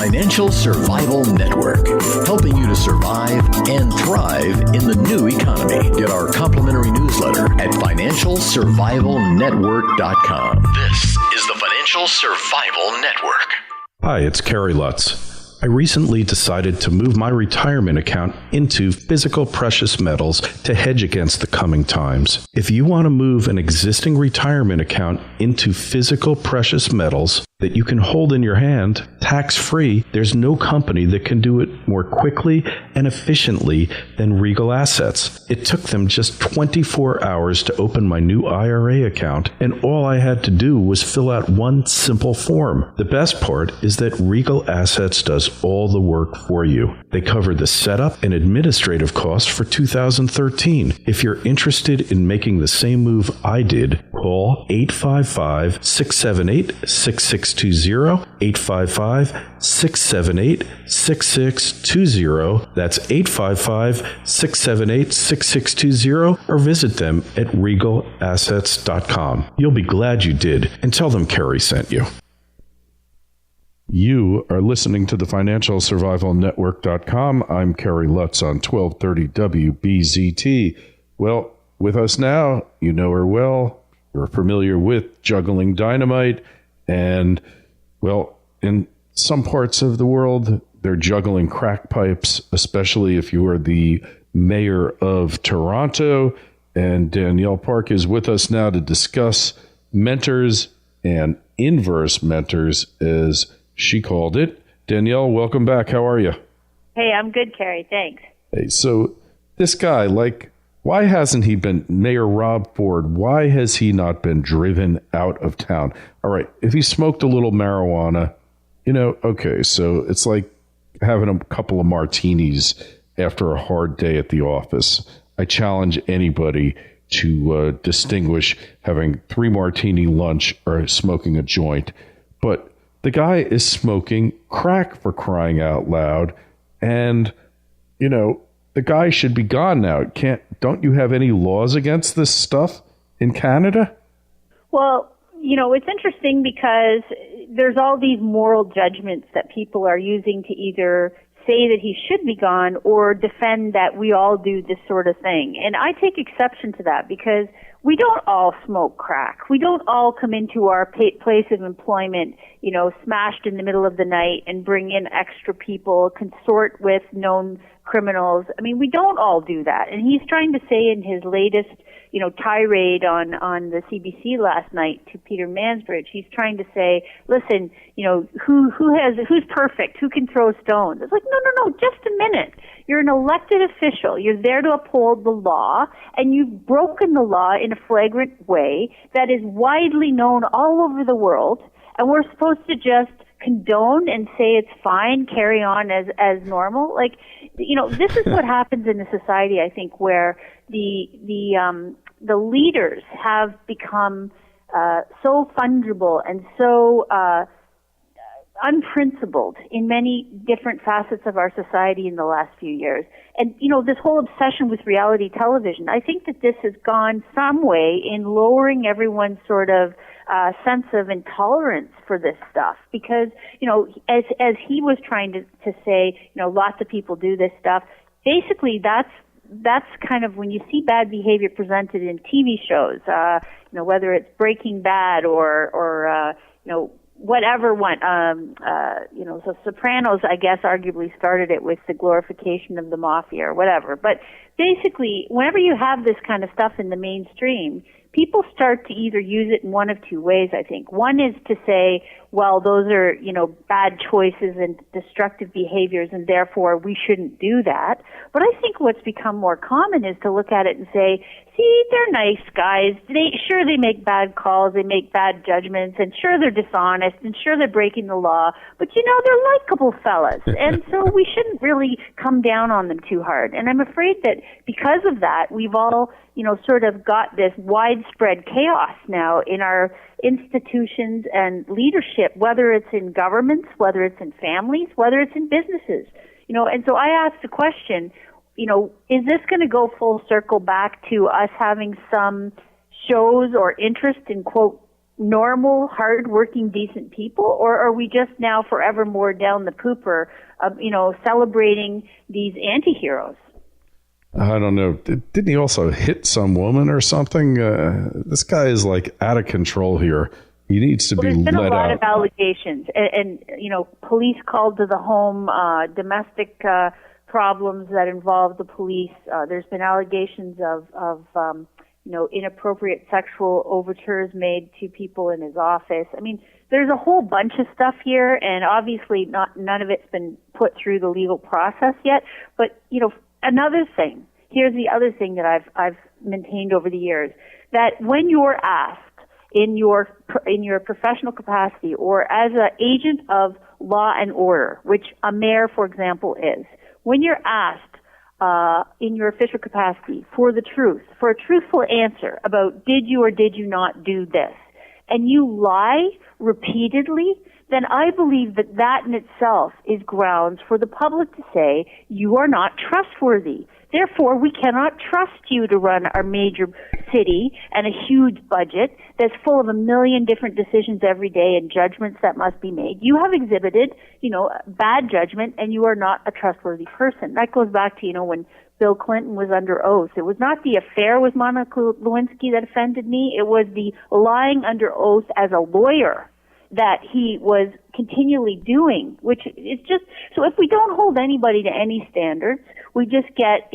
Financial Survival Network, helping you to survive and thrive in the new economy. Get our complimentary newsletter at financialsurvivalnetwork.com. This is the Financial Survival Network. Hi, it's Kerry Lutz. I recently decided to move my retirement account into physical precious metals to hedge against the coming times. If you want to move an existing retirement account into physical precious metals that you can hold in your hand, tax-free, there's no company that can do it more quickly and efficiently than Regal Assets. It took them just 24 hours to open my new IRA account, and all I had to do was fill out one simple form. The best part is that Regal Assets does all the work for you. They cover the setup and administrative costs for 2013. If you're interested in making the same move I did, call 855-678-6620, 855-678-6620. That's 855-678-6620, or visit them at regalassets.com. You'll be glad you did, and tell them Kerry sent you. You are listening to the Financial Survival Network.com. I'm Kerry Lutz on 1230 WBZT. Well, with us now, you know her well. You're familiar with Juggling Dynamite. And, well, in some parts of the world, they're juggling crack pipes, especially if you are the mayor of Toronto. And Danielle Park is with us now to discuss mentors and inverse mentors, as she called it. Danielle, welcome back. How are you? Hey, I'm good, Kerry. Thanks. Hey, so this guy, why hasn't he been, Mayor Rob Ford, why has he not been driven out of town? All right, if he smoked a little marijuana, okay, so it's like having a couple of martinis after a hard day at the office. I challenge anybody to distinguish having 3 martini lunch or smoking a joint. But the guy is smoking crack, for crying out loud. And, the guy should be gone now. Don't you have any laws against this stuff in Canada? Well, it's interesting because there's all these moral judgments that people are using to either say that he should be gone or defend that we all do this sort of thing. And I take exception to that because we don't all smoke crack. We don't all come into our place of employment, smashed in the middle of the night and bring in extra people, consort with known criminals. I mean, we don't all do that. And he's trying to say in his latest, tirade on the CBC last night to Peter Mansbridge, he's trying to say, listen, who's perfect? Who can throw stones? It's like, no, just a minute. You're an elected official. You're there to uphold the law, and you've broken the law in a flagrant way that is widely known all over the world, and we're supposed to just condone and say it's fine, carry on as normal. This is what happens in a society, I think, where the leaders have become so fungible and so unprincipled in many different facets of our society in the last few years. And, this whole obsession with reality television, I think that this has gone some way in lowering everyone's sort of sense of intolerance for this stuff. Because, as he was trying to say, lots of people do this stuff, basically that's kind of when you see bad behavior presented in TV shows, whether it's Breaking Bad or whatever one, so Sopranos, I guess, arguably started it with the glorification of the mafia or whatever. But basically, whenever you have this kind of stuff in the mainstream, people start to either use it in one of two ways, I think. One is to say, well, those are, bad choices and destructive behaviors, and therefore we shouldn't do that. But I think what's become more common is to look at it and say, see, they're nice guys. They make bad calls, they make bad judgments, and sure they're dishonest, and sure they're breaking the law, but they're likable fellas. And so we shouldn't really come down on them too hard. And I'm afraid that because of that, we've all, sort of got this widespread chaos now in our institutions and leadership, whether it's in governments, whether it's in families, whether it's in businesses. And so I asked the question, is this going to go full circle back to us having some shows or interest in, quote, normal, hard-working, decent people, or are we just now forevermore down the pooper of, celebrating these anti-heroes? I don't know. Didn't he also hit some woman or something? This guy is like out of control here. He needs to be let out. There's been a lot of allegations, and police called to the home, domestic problems that involve the police. There's been allegations of inappropriate sexual overtures made to people in his office. I mean, there's a whole bunch of stuff here, and obviously none of it's been put through the legal process yet. But another thing, here's the other thing that I've maintained over the years, that when you're asked in your professional capacity or as an agent of law and order, which a mayor, for example, is, when you're asked in your official capacity for the truth, for a truthful answer about did you or did you not do this, and you lie repeatedly, then I believe that in itself is grounds for the public to say you are not trustworthy. Therefore, we cannot trust you to run our major city and a huge budget that's full of a million different decisions every day and judgments that must be made. You have exhibited, bad judgment, and you are not a trustworthy person. That goes back to, when Bill Clinton was under oath. It was not the affair with Monica Lewinsky that offended me. It was the lying under oath as a lawyer that he was continually doing, which is just, so if we don't hold anybody to any standards, we just get,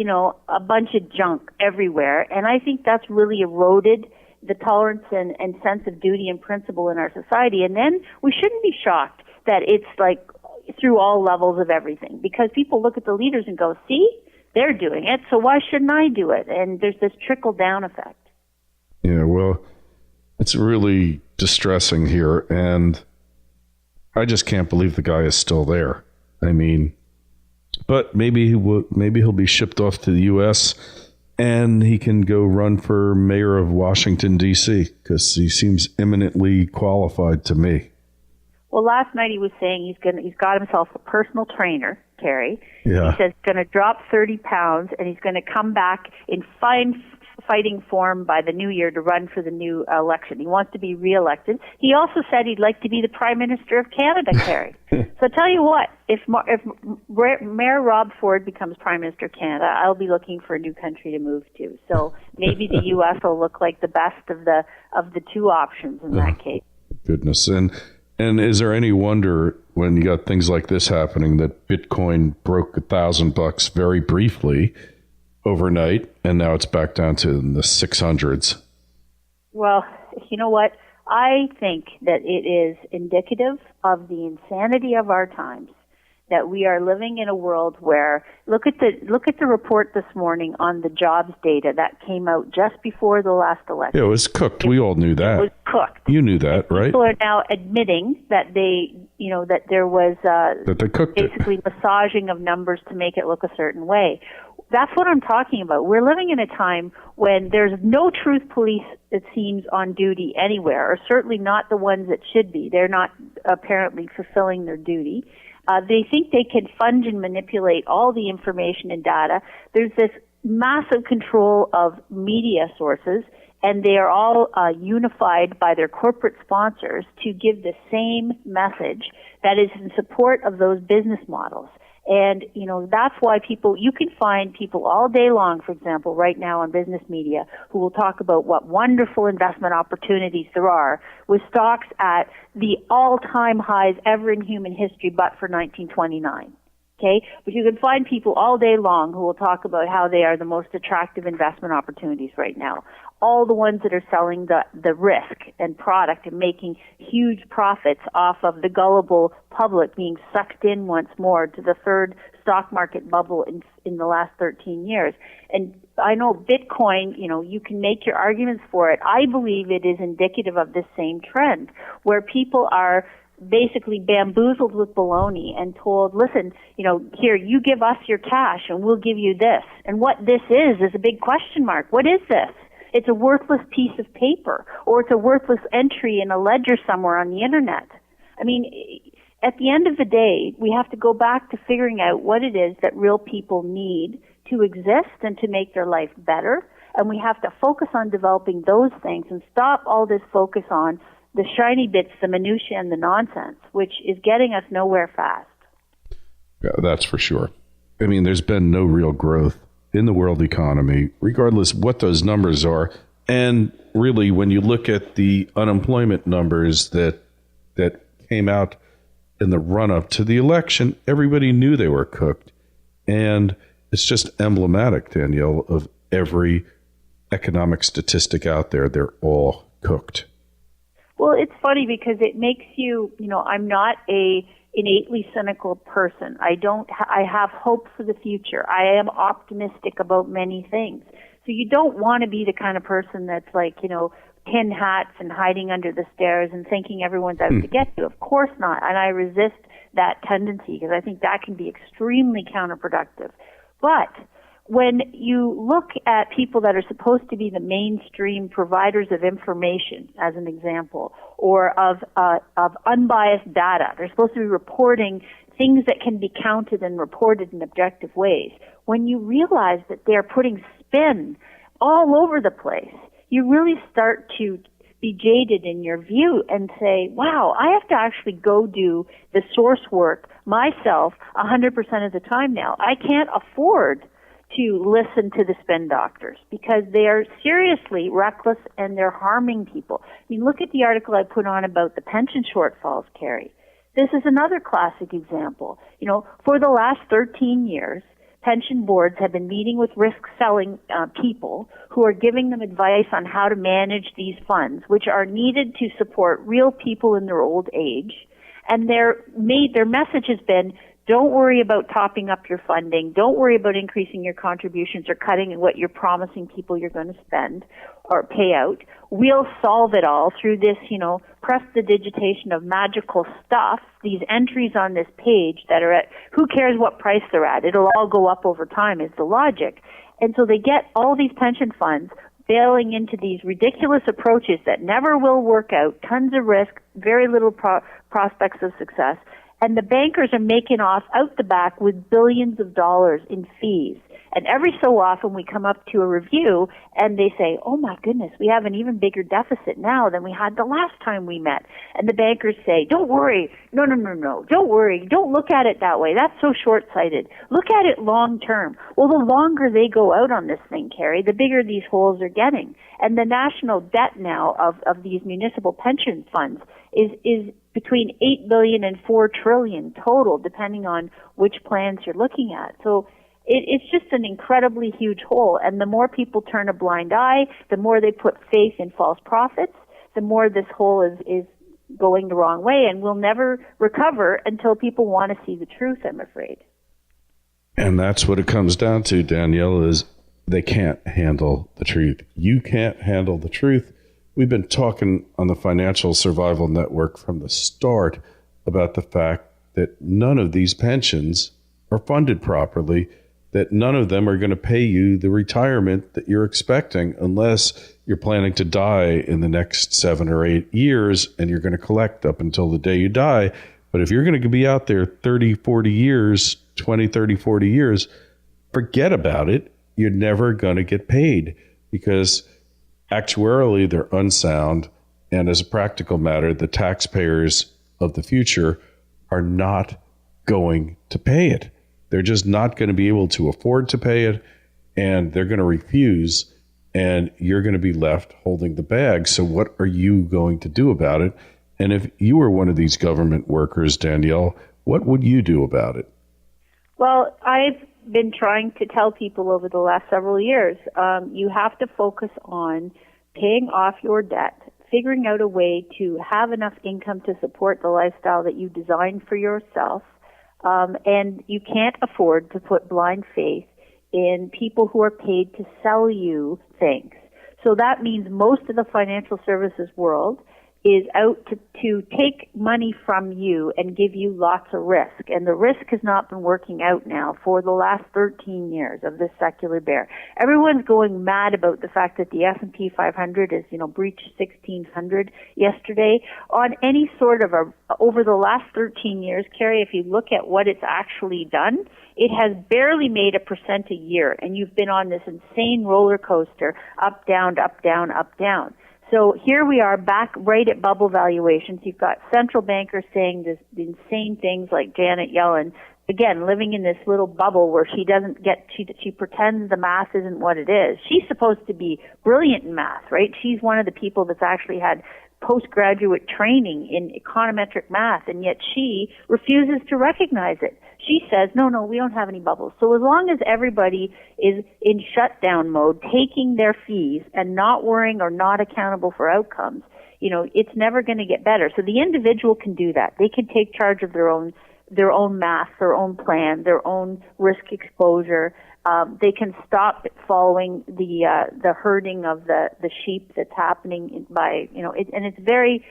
a bunch of junk everywhere. And I think that's really eroded the tolerance and sense of duty and principle in our society. And then we shouldn't be shocked that it's like through all levels of everything, because people look at the leaders and go, see, they're doing it, so why shouldn't I do it? And there's this trickle-down effect. Yeah, well, it's really distressing here, and I just can't believe the guy is still there. I mean, but maybe he'll be shipped off to the U.S. and he can go run for mayor of Washington, D.C., because he seems eminently qualified to me. Well, last night he was saying he's got himself a personal trainer, Kerry. Yeah. He says he's going to drop 30 pounds, and he's going to come back in fine fighting form by the new year to run for the new election. He wants to be reelected. He also said he'd like to be the Prime Minister of Canada, Kerry. So tell you what, if Mayor Rob Ford becomes Prime Minister of Canada, I'll be looking for a new country to move to. So maybe the U.S. will look like the best of the two options in that case. Goodness. And is there any wonder when you got things like this happening that Bitcoin broke $1,000 very briefly overnight, and now it's back down to the 600s? Well, you know what? I think that it is indicative of the insanity of our times that we are living in a world where look at the report this morning on the jobs data that came out just before the last election. Yeah, it was cooked. We all knew that. It was cooked. You knew that, right? People are now admitting that that there was that they cooked basically massaging of numbers to make it look a certain way. That's what I'm talking about. We're living in a time when there's no truth police, it seems, on duty anywhere, or certainly not the ones that should be. They're not apparently fulfilling their duty. They think they can fudge and manipulate all the information and data. There's this massive control of media sources, and they are all unified by their corporate sponsors to give the same message that is in support of those business models. And, that's why you can find people all day long, for example, right now on business media, who will talk about what wonderful investment opportunities there are with stocks at the all-time highs ever in human history, but for 1929. Okay? But you can find people all day long who will talk about how they are the most attractive investment opportunities right now. All the ones that are selling the risk and product and making huge profits off of the gullible public being sucked in once more to the third stock market bubble in the last 13 years. And I know Bitcoin, you can make your arguments for it. I believe it is indicative of this same trend where people are basically bamboozled with baloney and told, listen, here, you give us your cash and we'll give you this. And what this is a big question mark. What is this? It's a worthless piece of paper, or it's a worthless entry in a ledger somewhere on the internet. I mean, at the end of the day, we have to go back to figuring out what it is that real people need to exist and to make their life better. And we have to focus on developing those things and stop all this focus on the shiny bits, the minutiae and the nonsense, which is getting us nowhere fast. Yeah, that's for sure. I mean, there's been no real growth in the world economy, regardless what those numbers are. And really, when you look at the unemployment numbers that came out in the run-up to the election, everybody knew they were cooked. And it's just emblematic, Danielle, of every economic statistic out there. They're all cooked. Well, it's funny because it makes you, I'm not a innately cynical person. I have hope for the future. I am optimistic about many things. So you don't want to be the kind of person that's like, tin hats and hiding under the stairs and thinking everyone's out to get you. Of course not. And I resist that tendency because I think that can be extremely counterproductive. But when you look at people that are supposed to be the mainstream providers of information, as an example, or of unbiased data, they're supposed to be reporting things that can be counted and reported in objective ways. When you realize that they're putting spin all over the place, you really start to be jaded in your view and say, wow, I have to actually go do the source work myself 100% of the time now. I can't afford to listen to the spin doctors because they are seriously reckless and they're harming people. I mean, look at the article I put on about the pension shortfalls, Kerry. This is another classic example. For the last 13 years, pension boards have been meeting with risk-selling people who are giving them advice on how to manage these funds, which are needed to support real people in their old age. And their message has been, don't worry about topping up your funding. Don't worry about increasing your contributions or cutting what you're promising people you're going to spend or pay out. We'll solve it all through this, prestidigitation of magical stuff, these entries on this page that are at, who cares what price they're at? It'll all go up over time is the logic. And so they get all these pension funds bailing into these ridiculous approaches that never will work out, tons of risk, very little prospects of success. And the bankers are making off out the back with billions of dollars in fees. And every so often we come up to a review and they say, oh my goodness, we have an even bigger deficit now than we had the last time we met. And the bankers say, don't worry. No, don't worry. Don't look at it that way. That's so short-sighted. Look at it long term. Well, the longer they go out on this thing, Kerry, the bigger these holes are getting. And the national debt now of these municipal pension funds is between $8 billion and $4 trillion total, depending on which plans you're looking at. So it's just an incredibly huge hole. And the more people turn a blind eye, the more they put faith in false prophets, the more this hole is going the wrong way. And we'll never recover until people want to see the truth, I'm afraid. And that's what it comes down to, Danielle, is they can't handle the truth. You can't handle the truth. We've been talking on the Financial Survival Network from the start about the fact that none of these pensions are funded properly, that none of them are going to pay you the retirement that you're expecting unless you're planning to die in the next 7 or 8 years and you're going to collect up until the day you die. But if you're going to be out there 30, 40 years, 20, 30, 40 years, forget about it. You're never going to get paid because actuarially they're unsound. And as a practical matter, the taxpayers of the future are not going to pay it. They're just not going to be able to afford to pay it, and they're going to refuse, and you're going to be left holding the bag. So what are you going to do about it? And if you were one of these government workers, Danielle, what would you do about it? Well, I've been trying to tell people over the last several years, you have to focus on paying off your debt, figuring out a way to have enough income to support the lifestyle that you designed for yourself. And you can't afford to put blind faith in people who are paid to sell you things. So that means most of the financial services world is out to take money from you and give you lots of risk. And the risk has not been working out now for the last 13 years of this secular bear. Everyone's going mad about the fact that the S&P 500 is, breached 1,600 yesterday. On any sort of over the last 13 years, Kerry, if you look at what it's actually done, it has barely made 1% a year. And you've been on this insane roller coaster, up, down, up, down, up, down. So here we are back right at bubble valuations. You've got central bankers saying this insane things like Janet Yellen, again, living in this little bubble where she pretends the math isn't what it is. She's supposed to be brilliant in math, right? She's one of the people that's actually had postgraduate training in econometric math, and yet she refuses to recognize it. She says, no, we don't have any bubbles. So as long as everybody is in shutdown mode, taking their fees and not worrying or not accountable for outcomes, it's never going to get better. So the individual can do that. They can take charge of their own math, their own plan, their own risk exposure. They can stop following the herding of the sheep that's happening by, and it's very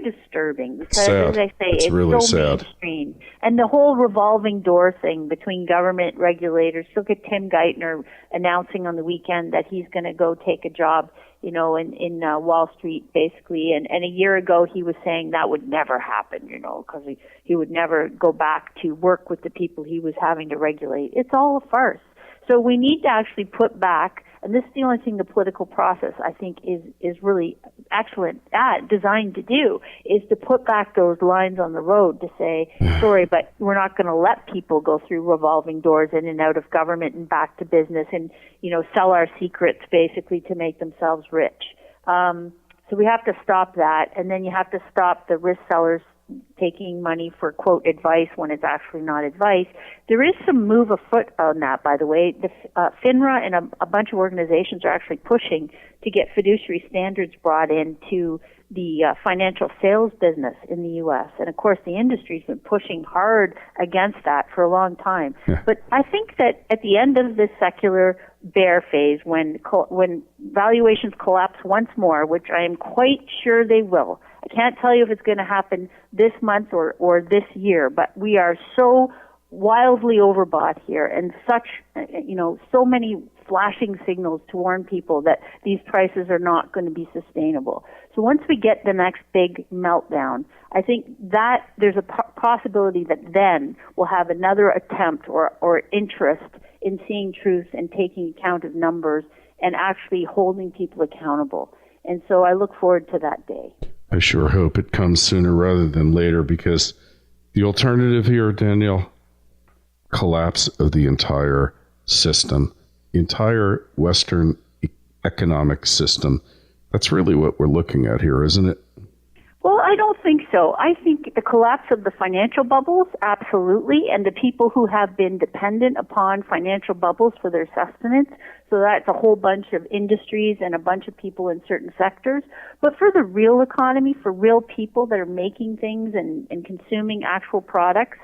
disturbing because, sad. As I say, it's really so sad. mainstream. And the whole revolving door thing between government regulators. Look at Tim Geithner announcing on the weekend that he's going to go take a job, in Wall Street, basically. And a year ago, he was saying that would never happen, because he would never go back to work with the people he was having to regulate. It's all a farce. So we need to actually put back, and this is the only thing the political process, I think, is really excellent at, designed to do, is to put back those lines on the road to say, sorry, but we're not going to let people go through revolving doors in and out of government and back to business and, sell our secrets, basically, to make themselves rich. So we have to stop that, and then you have to stop the risk sellers taking money for, quote, advice when it's actually not advice. There is some move afoot on that, by the way. The FINRA and a bunch of organizations are actually pushing to get fiduciary standards brought into the financial sales business in the U.S. And, of course, the industry's been pushing hard against that for a long time. Yeah. But I think that at the end of this secular bear phase, when valuations collapse once more, which I am quite sure they will, I can't tell you if it's going to happen this month or this year, but we are so wildly overbought here and such, so many flashing signals to warn people that these prices are not going to be sustainable. So once we get the next big meltdown, I think that there's a possibility that then we'll have another attempt or interest in seeing truth and taking account of numbers and actually holding people accountable. And so I look forward to that day. I sure hope it comes sooner rather than later, because the alternative here, Danielle, collapse of the entire system, the entire Western economic system. That's really what we're looking at here, isn't it? Well, I don't think so. I think the collapse of the financial bubbles, absolutely, and the people who have been dependent upon financial bubbles for their sustenance. So that's a whole bunch of industries and a bunch of people in certain sectors. But for the real economy, for real people that are making things and consuming actual products,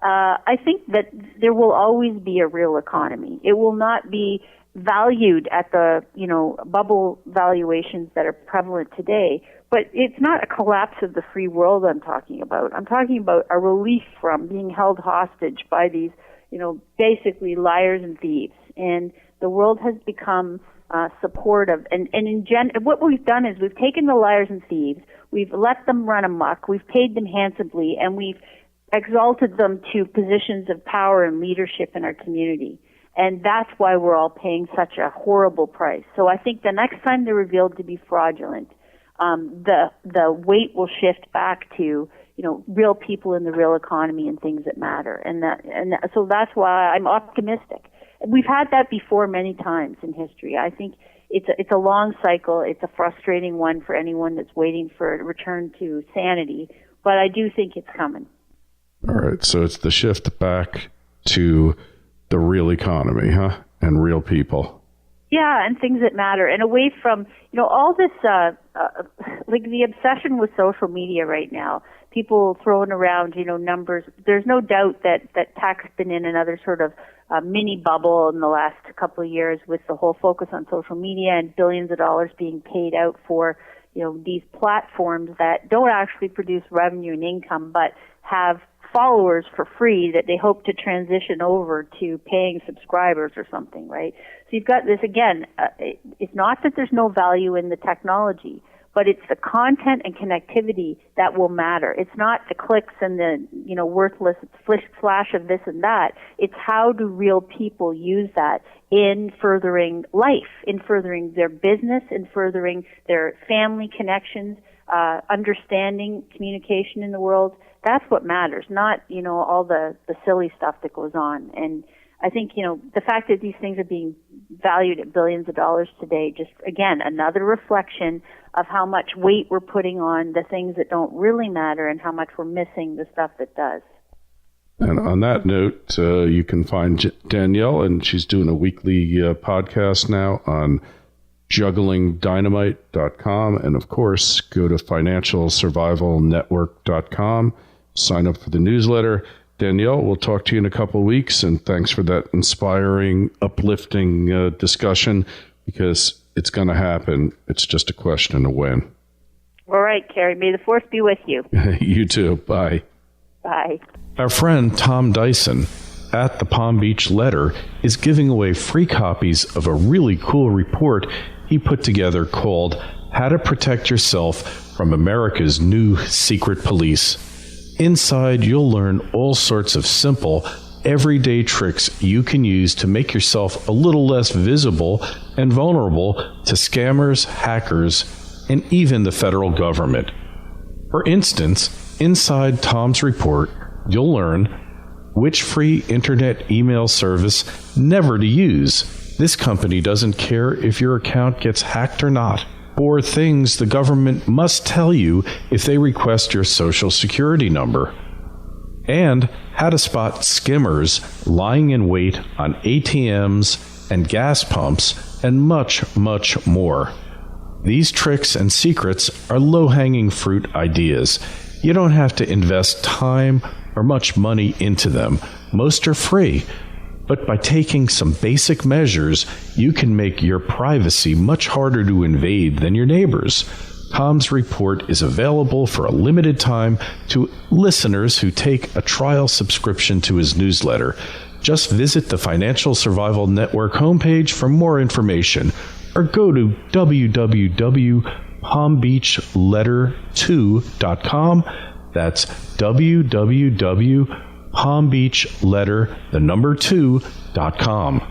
I think that there will always be a real economy. It will not be valued at the, bubble valuations that are prevalent today. But it's not a collapse of the free world I'm talking about. I'm talking about a relief from being held hostage by these, basically liars and thieves. And the world has become supportive. And what we've done is we've taken the liars and thieves, we've let them run amok, we've paid them handsomely, and we've exalted them to positions of power and leadership in our community. And that's why we're all paying such a horrible price. So I think the next time they're revealed to be fraudulent, the weight will shift back to, real people in the real economy and things that matter. And so that's why I'm optimistic. We've had that before many times in history. I think it's a long cycle. It's a frustrating one for anyone that's waiting for a return to sanity. But I do think it's coming. All right. So it's the shift back to the real economy, huh? And real people. Yeah, and things that matter, and away from, all this, like the obsession with social media right now, people throwing around, numbers. There's no doubt that tech's been in another sort of mini bubble in the last couple of years with the whole focus on social media and billions of dollars being paid out for, these platforms that don't actually produce revenue and income, but have followers for free that they hope to transition over to paying subscribers or something, right? So you've got this again. It's not that there's no value in the technology, but it's the content and connectivity that will matter. It's not the clicks and the, worthless flash of this and that. It's how do real people use that in furthering life, in furthering their business, in furthering their family connections, understanding communication in the world. That's what matters, not, all the silly stuff that goes on. And I think, the fact that these things are being valued at billions of dollars today, just, again, another reflection of how much weight we're putting on the things that don't really matter and how much we're missing the stuff that does. And on that note, you can find Danielle, and she's doing a weekly podcast now on jugglingdynamite.com. And, of course, go to financialsurvivalnetwork.com, sign up for the newsletter. Danielle, we'll talk to you in a couple of weeks, and thanks for that inspiring, uplifting discussion, because it's going to happen. It's just a question of when. All right, Kerry. May the force be with you. You too. Bye. Bye. Our friend Tom Dyson at the Palm Beach Letter is giving away free copies of a really cool report he put together called How to Protect Yourself from America's New Secret Police. Inside, you'll learn all sorts of simple, everyday tricks you can use to make yourself a little less visible and vulnerable to scammers, hackers, and even the federal government. For instance, inside Tom's report, you'll learn which free internet email service never to use. This company doesn't care if your account gets hacked or not. Or things the government must tell you if they request your social security number. And how to spot skimmers lying in wait on ATMs and gas pumps, and much, much more. These tricks and secrets are low-hanging fruit ideas. You don't have to invest time or much money into them. Most are free. But by taking some basic measures, you can make your privacy much harder to invade than your neighbors. Tom's report is available for a limited time to listeners who take a trial subscription to his newsletter. Just visit the Financial Survival Network homepage for more information, or go to www.palmbeachletter2.com. That's www.palmbeachletter2.com.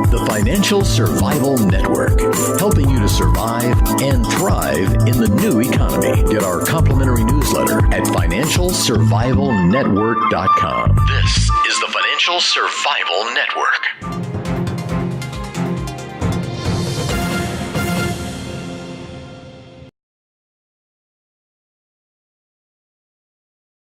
The Financial Survival Network, helping you to survive and thrive in the new economy. Get our complimentary newsletter at financialsurvivalnetwork.com. This is the Financial Survival Network.